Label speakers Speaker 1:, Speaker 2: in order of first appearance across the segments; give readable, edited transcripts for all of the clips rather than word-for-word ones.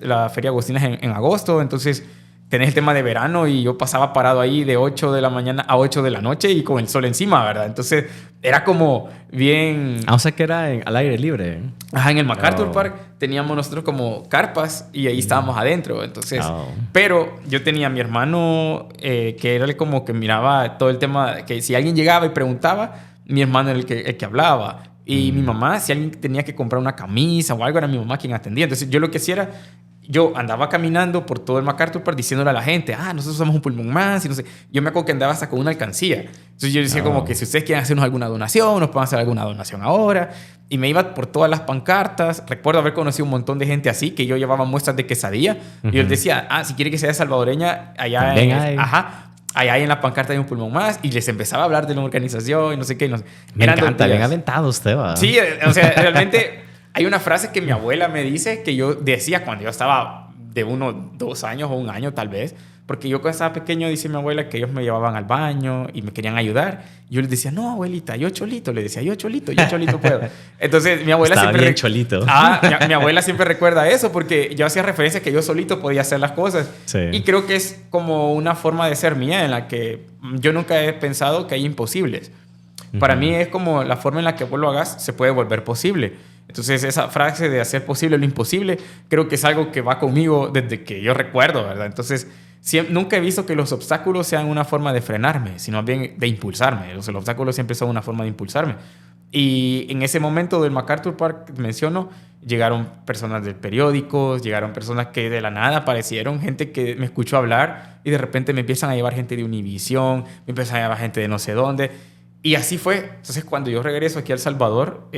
Speaker 1: La Feria Agostina es en agosto, entonces tenés el tema de verano y yo pasaba parado ahí de 8 de la mañana a 8 de la noche y con el sol encima, ¿verdad? Entonces era como bien...
Speaker 2: O sea que era al aire libre.
Speaker 1: Ajá, en el MacArthur Park teníamos nosotros como carpas y ahí estábamos adentro. Entonces, pero yo tenía a mi hermano que era el como que miraba todo el tema, que si alguien llegaba y preguntaba, mi hermano era el que hablaba. Y mi mamá, si alguien tenía que comprar una camisa o algo, era mi mamá quien atendía. Entonces yo lo que hacía era... Yo andaba caminando por todo el MacArthur Park diciéndole a la gente, nosotros somos un pulmón más y no sé. Yo me acuerdo que andaba hasta con una alcancía. Entonces yo decía como que si ustedes quieren hacernos alguna donación, nos pueden hacer alguna donación ahora. Y me iba por todas las pancartas. Recuerdo haber conocido un montón de gente así, que yo llevaba muestras de quesadilla. Y yo les decía, si quiere que sea salvadoreña, allá allá en la pancarta hay un pulmón más. Y les empezaba a hablar de la organización y no sé qué.
Speaker 2: Me encanta, bien aventado usted, va.
Speaker 1: Sí, o sea, realmente... Hay una frase que mi abuela me dice que yo decía cuando yo estaba de 2 años o 1 año tal vez, porque yo cuando estaba pequeño, dice mi abuela, que ellos me llevaban al baño y me querían ayudar. Y yo les decía, no, abuelita, yo cholito. Le decía, yo cholito puedo. Entonces mi abuela
Speaker 2: estaba
Speaker 1: siempre...
Speaker 2: bien cholito.
Speaker 1: Mi abuela siempre recuerda eso porque yo hacía referencia a que yo solito podía hacer las cosas.
Speaker 2: Sí.
Speaker 1: Y creo que es como una forma de ser mía en la que yo nunca he pensado que hay imposibles. Para mí es como la forma en la que vos lo hagas se puede volver posible. Entonces esa frase de hacer posible lo imposible creo que es algo que va conmigo desde que yo recuerdo, ¿verdad? Entonces nunca he visto que los obstáculos sean una forma de frenarme, sino bien de impulsarme. Los obstáculos siempre son una forma de impulsarme. Y en ese momento del MacArthur Park que menciono, llegaron personas del periódico, llegaron personas que de la nada aparecieron, gente que me escuchó hablar y de repente me empiezan a llevar gente de Univisión, me empiezan a llevar gente de no sé dónde. Y así fue. Entonces, cuando yo regreso aquí a El Salvador,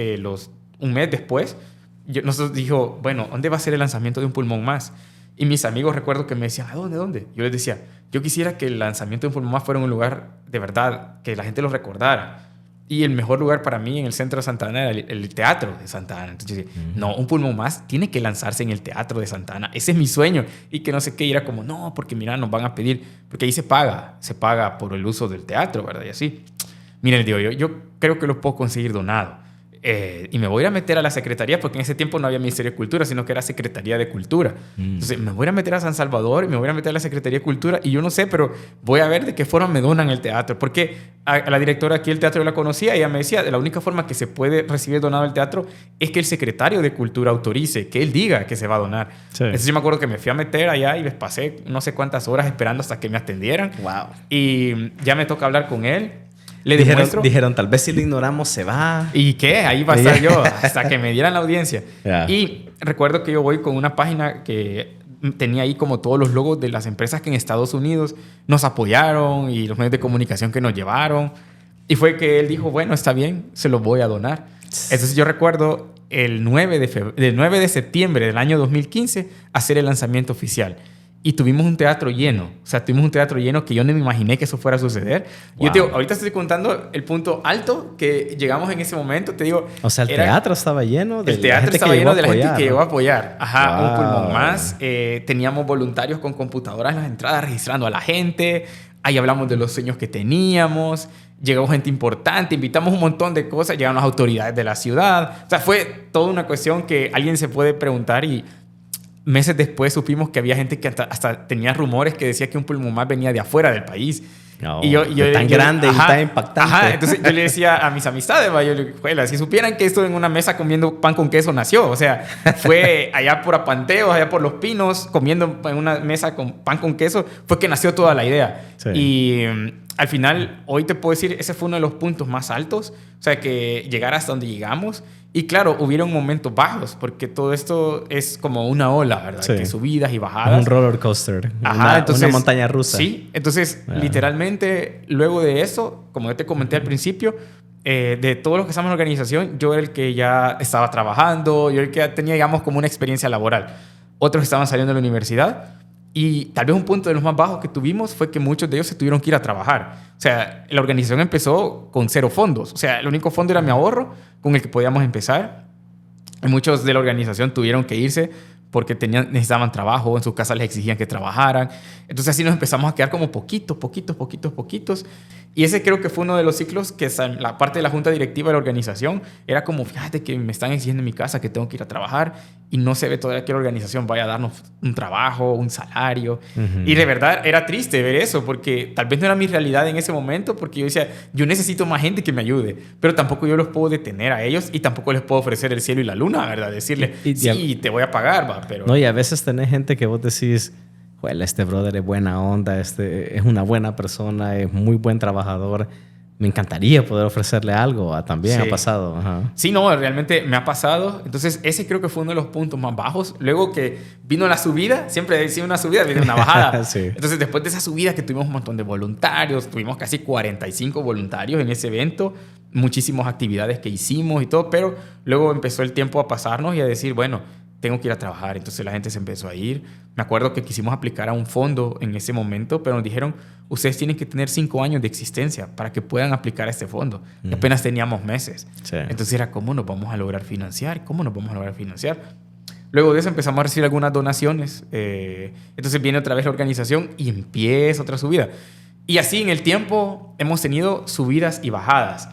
Speaker 1: un mes después, nosotros dijo, bueno, ¿dónde va a ser el lanzamiento de un pulmón más? Y mis amigos recuerdo que me decían, ¿a dónde? Yo les decía, yo quisiera que el lanzamiento de un pulmón más fuera en un lugar de verdad, que la gente lo recordara. Y el mejor lugar para mí en el centro de Santa Ana era el Teatro de Santa Ana. Entonces yo decía, no, un pulmón más tiene que lanzarse en el Teatro de Santa Ana. Ese es mi sueño. Y que no sé qué, y era como, no, porque mira, nos van a pedir, porque ahí se paga por el uso del teatro, ¿verdad? Y así. Miren, digo yo creo que lo puedo conseguir donado. Y me voy a ir a meter a la Secretaría, porque en ese tiempo no había Ministerio de Cultura, sino que era Secretaría de Cultura. Entonces, me voy a ir a meter a San Salvador y me voy a ir a meter a la Secretaría de Cultura y yo no sé, pero voy a ver de qué forma me donan el teatro. Porque a la directora aquí del teatro yo la conocía y ella me decía, la única forma que se puede recibir donado el teatro es que el secretario de Cultura autorice, que él diga que se va a donar. Sí. Entonces, yo me acuerdo que me fui a meter allá y les pasé no sé cuántas horas esperando hasta que me atendieran.
Speaker 2: Wow.
Speaker 1: Y ya me toca hablar con él.
Speaker 2: Dijeron, tal vez si lo ignoramos se va.
Speaker 1: ¿Y qué? Ahí va a estar yo hasta que me dieran la audiencia. Yeah. Y recuerdo que yo voy con una página que tenía ahí como todos los logos de las empresas que en Estados Unidos nos apoyaron y los medios de comunicación que nos llevaron. Y fue que él dijo, bueno, está bien, se los voy a donar. Entonces yo recuerdo el 9 de septiembre del año 2015 hacer el lanzamiento oficial. Y tuvimos un teatro lleno. O sea, tuvimos un teatro lleno que yo no me imaginé que eso fuera a suceder. Wow. Yo te digo, ahorita estoy contando el punto alto que llegamos en ese momento. Te digo...
Speaker 2: O sea, el teatro estaba lleno de
Speaker 1: la gente que llegó a apoyar. Ajá, wow. Un pulmón más. Teníamos voluntarios con computadoras en las entradas registrando a la gente. Ahí hablamos de los sueños que teníamos. Llegó gente importante. Invitamos un montón de cosas. Llegaron las autoridades de la ciudad. O sea, fue toda una cuestión que alguien se puede preguntar y... Meses después supimos que había gente que hasta tenía rumores que decía que un pulmón más venía de afuera del país.
Speaker 2: No, y yo tan grande y tan impactante.
Speaker 1: Ajá, entonces yo le decía a mis amistades, yo le dije, si supieran que esto en una mesa comiendo pan con queso nació. O sea, fue allá por Apanteos, allá por Los Pinos, comiendo en una mesa con pan con queso, fue que nació toda la idea. Sí. Y al final, hoy te puedo decir, ese fue uno de los puntos más altos. O sea, que llegar hasta donde llegamos. Y claro, hubieron momentos bajos, porque todo esto es como una ola, ¿verdad? Sí. Que subidas y bajadas.
Speaker 2: Un roller coaster.
Speaker 1: Ajá,
Speaker 2: una montaña rusa.
Speaker 1: Sí, entonces literalmente luego de eso, como yo te comenté al principio, de todos los que estamos en la organización, yo era el que ya estaba trabajando, yo era el que tenía, digamos, como una experiencia laboral. Otros estaban saliendo de la universidad. Y tal vez un punto de los más bajos que tuvimos fue que muchos de ellos se tuvieron que ir a trabajar. O sea, la organización empezó con 0 fondos. O sea, el único fondo era mi ahorro con el que podíamos empezar. Y muchos de la organización tuvieron que irse porque necesitaban trabajo, en sus casas les exigían que trabajaran. Entonces así nos empezamos a quedar como poquitos. Y ese creo que fue uno de los ciclos que la parte de la junta directiva de la organización era como, fíjate que me están exigiendo en mi casa que tengo que ir a trabajar y no se ve todavía que la organización vaya a darnos un trabajo, un salario. Y de verdad era triste ver eso, porque tal vez no era mi realidad en ese momento, porque yo decía, yo necesito más gente que me ayude, pero tampoco yo los puedo detener a ellos y tampoco les puedo ofrecer el cielo y la luna, ¿verdad? Decirle, sí, te voy a pagar, va, pero...
Speaker 2: No, y a veces tenés gente que vos decís, bueno, este brother es buena onda, este es una buena persona, es muy buen trabajador. Me encantaría poder ofrecerle algo. También
Speaker 1: sí.
Speaker 2: ha pasado. Ajá.
Speaker 1: Sí, no, realmente me ha pasado. Entonces, ese creo que fue uno de los puntos más bajos. Luego que vino la subida, siempre decía una subida, viene una bajada.
Speaker 2: Sí.
Speaker 1: Entonces, después de esa subida que tuvimos un montón de voluntarios, tuvimos casi 45 voluntarios en ese evento, muchísimas actividades que hicimos y todo, pero luego empezó el tiempo a pasarnos y a decir, bueno, tengo que ir a trabajar. Entonces la gente se empezó a ir. Me acuerdo que quisimos aplicar a un fondo en ese momento, pero nos dijeron, ustedes tienen que tener 5 años de existencia para que puedan aplicar a este fondo. Y apenas teníamos meses. Sí. Entonces era, ¿cómo nos vamos a lograr financiar? Luego de eso empezamos a recibir algunas donaciones. Entonces viene otra vez la organización y empieza otra subida. Y así en el tiempo hemos tenido subidas y bajadas.